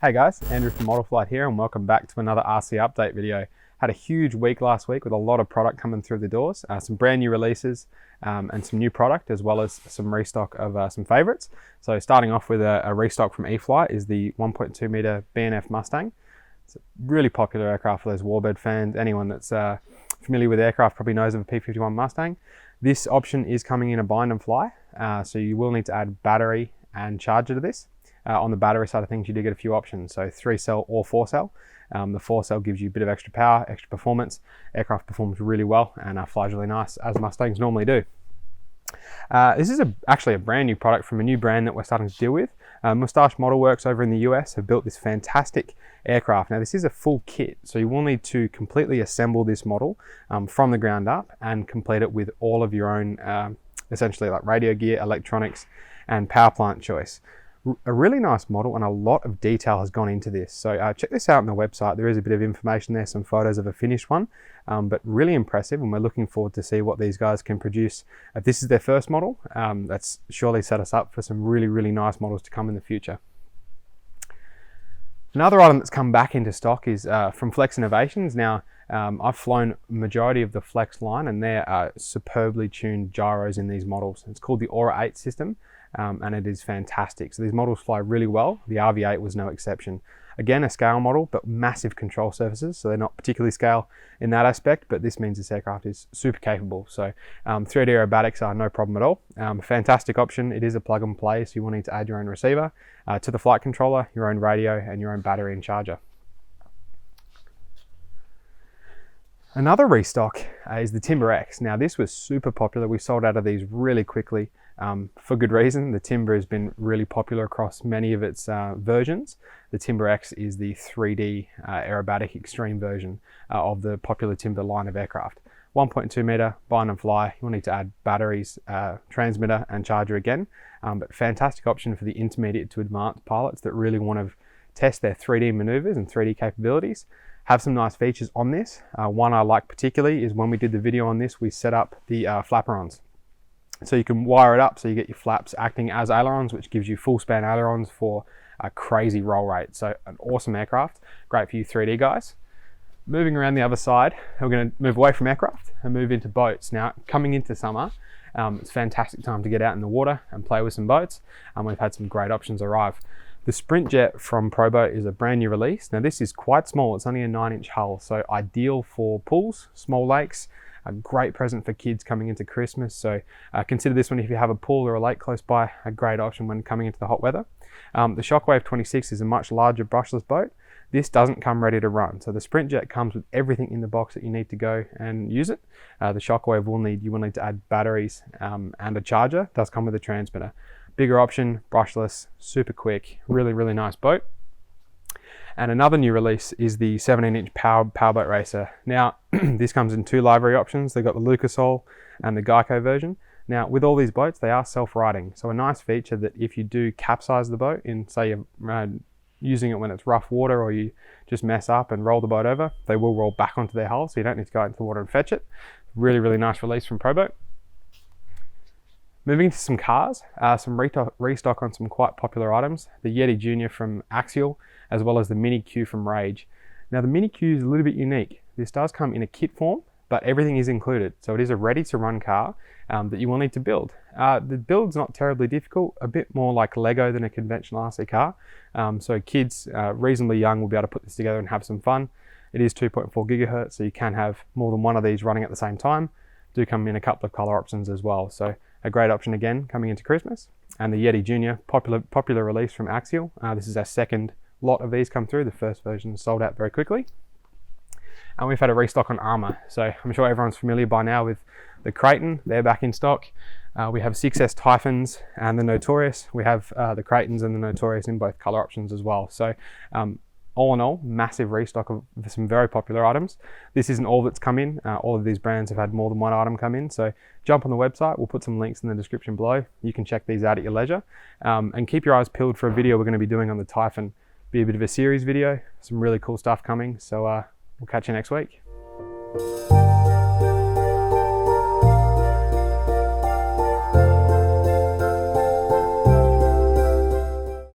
Hey guys, Andrew from E-Flite here and welcome back to another RC update video. Had a huge week last week with a lot of product coming through the doors, some brand new releases and some new product, as well as some restock of some favorites. So starting off with a restock from E-Flite is the 1.2 Meter Bnf Mustang. It's a really popular aircraft for those warbird fans. Anyone that's familiar with aircraft probably knows of a P-51 Mustang. This option is coming in a bind and fly, so you will need to add battery and charger to this. On the battery side of things, you do get a few options, so 3-cell or 4-cell. The 4-cell gives you a bit of extra power, extra performance. Aircraft performs really well and flies really nice, as Mustangs normally do. This is actually a brand new product from a new brand that we're starting to deal with. Mustache Model Works over in the US have built this fantastic aircraft. Now this is a full kit, so you will need to completely assemble this model from the ground up and complete it with all of your own, essentially like radio gear, electronics, and power plant choice. A really nice model and a lot of detail has gone into this. So check this out on the website. There is a bit of information there, some photos of a finished one, but really impressive, and we're looking forward to see what these guys can produce. If this is their first model, that's surely set us up for some really nice models to come in the future. Another item that's come back into stock is from Flex Innovations. Now, I've flown majority of the Flex line and there are superbly tuned gyros in these models. It's called the Aura 8 system. And it is fantastic. So these models fly really well. The RV8 was no exception. Again, a scale model, but massive control surfaces. So they're not particularly scale in that aspect, but this means this aircraft is super capable. So 3D aerobatics are no problem at all. Fantastic option. It is a plug and play, so you will need to add your own receiver to the flight controller, your own radio, and your own battery and charger. Another restock is the Timber X. Now this was super popular. We sold out of these really quickly for good reason. The Timber has been really popular across many of its versions. The Timber X is the 3D aerobatic extreme version of the popular Timber line of aircraft. 1.2 meter, bind and fly. You'll need to add batteries, transmitter and charger again, but fantastic option for the intermediate to advanced pilots that really want to test their 3D maneuvers and 3D capabilities. Have some nice features on this. One I like particularly is when we did the video on this, we set up the flaperons. So you can wire it up so you get your flaps acting as ailerons, which gives you full span ailerons for a crazy roll rate. So an awesome aircraft, great for you 3D guys. Moving around the other side, we're going to move away from aircraft and move into boats. Now coming into summer, it's a fantastic time to get out in the water and play with some boats. We've had some great options arrive. The Sprint Jet from Proboat is a brand new release. Now this is quite small, it's only a 9-inch hull, so ideal for pools, small lakes, a great present for kids coming into Christmas. So consider this one if you have a pool or a lake close by, a great option when coming into the hot weather. The Shockwave 26 is a much larger brushless boat. This doesn't come ready to run. So the Sprint Jet comes with everything in the box that you need to go and use it. The Shockwave you will need to add batteries and a charger. It does come with a transmitter. Bigger option, brushless, super quick, really nice boat. And another new release is the 17-inch powerboat racer. Now, this comes in two livery options. They've got the Lucasol and the Geico version. Now, with all these boats, they are self-righting. So a nice feature that if you do capsize the boat in, say, you're using it when it's rough water or you just mess up and roll the boat over, they will roll back onto their hull, so you don't need to go out into the water and fetch it. Really nice release from Proboat. Moving to some cars, some restock on some quite popular items. The Yeti Junior from Axial, as well as the Mini Q from Rage. Now the Mini Q is a little bit unique. This does come in a kit form, but everything is included. So it is a ready to run car that you will need to build. The build's not terribly difficult, a bit more like Lego than a conventional RC car. So kids reasonably young will be able to put this together and have some fun. It is 2.4 gigahertz, so you can have more than one of these running at the same time. Do come in a couple of color options as well. So a great option again coming into Christmas. And the Yeti Junior, popular release from Axial. This is our second lot of these come through. The first version sold out very quickly. And we've had a restock on Arrma. So I'm sure everyone's familiar by now with the Creighton. They're back in stock. We have 6S Typhons and the Notorious. We have the Creightons and the Notorious in both color options as well. So all in all, massive restock of some very popular items. This isn't all that's come in. All of these brands have had more than one item come in. So jump on the website. We'll put some links in the description below. You can check these out at your leisure. And keep your eyes peeled for a video we're going to be doing on the Typhon. Be a bit of a series video. Some really cool stuff coming. So we'll catch you next week.